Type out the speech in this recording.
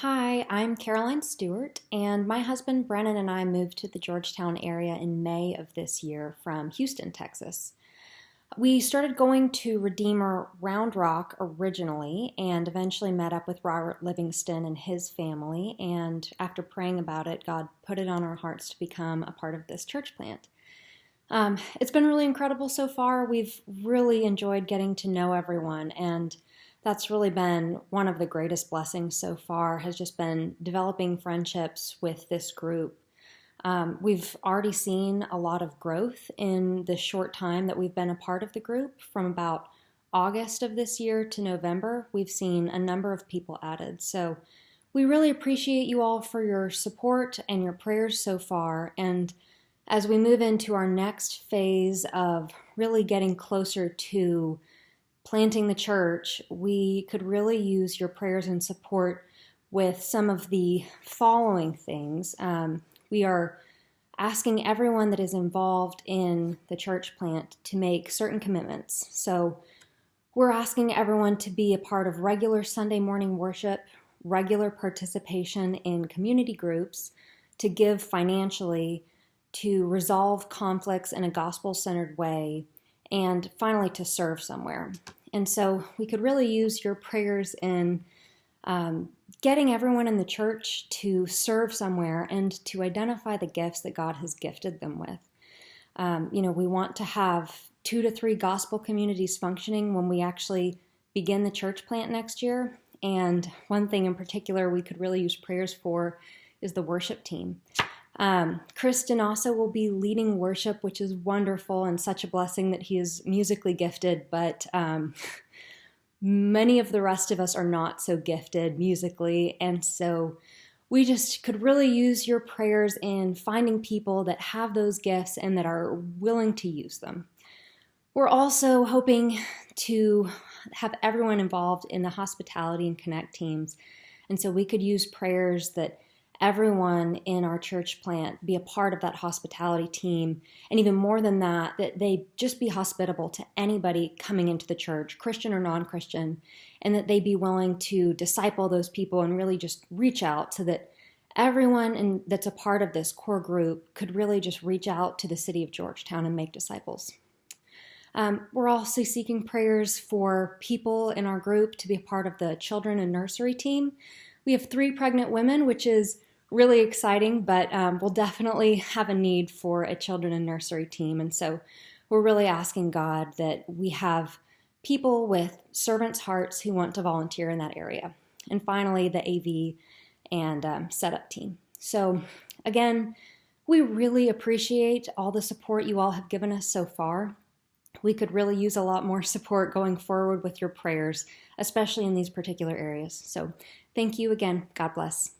Hi, I'm Caroline Stewart, and my husband Brennan and I moved to the Georgetown area in May of this year from Houston, Texas. We started going to Redeemer Round Rock originally and eventually met up with Robert Livingston and his family. And after praying about it, God put it on our hearts to become a part of this church plant. It's been really incredible so far. We've really enjoyed getting to know everyone, and that's really been one of the greatest blessings so far, has just been developing friendships with this group. We've already seen a lot of growth in the short time that we've been a part of the group. From about August of this year to November, we've seen a number of people added. So we really appreciate you all for your support and your prayers so far. And as we move into our next phase of really getting closer to planting the church, we could really use your prayers and support with some of the following things. We are asking everyone that is involved in the church plant to make certain commitments. So we're asking everyone to be a part of regular Sunday morning worship, regular participation in community groups, to give financially, to resolve conflicts in a gospel-centered way, and finally to serve somewhere. And so we could really use your prayers in getting everyone in the church to serve somewhere and to identify the gifts that God has gifted them with. We want to have 2 to 3 gospel communities functioning when we actually begin the church plant next year. And one thing in particular we could really use prayers for is the worship team. Kristen also will be leading worship, which is wonderful and such a blessing that he is musically gifted, but many of the rest of us are not so gifted musically, and so we just could really use your prayers in finding people that have those gifts and that are willing to use them. We're also hoping to have everyone involved in the hospitality and connect teams, and so we could use prayers that everyone in our church plant be a part of that hospitality team, and even more than that, that they just be hospitable to anybody coming into the church, Christian or non-Christian, and that they be willing to disciple those people and really just reach out so that everyone that's a part of this core group could really just reach out to the city of Georgetown and make disciples. We're also seeking prayers for people in our group to be a part of the children and nursery team. We have 3 pregnant women, which is really exciting, but we'll definitely have a need for a children and nursery team. And so we're really asking God that we have people with servants' hearts who want to volunteer in that area. And finally, the AV and setup team. So again, we really appreciate all the support you all have given us so far. We could really use a lot more support going forward with your prayers, especially in these particular areas. So thank you again. God bless.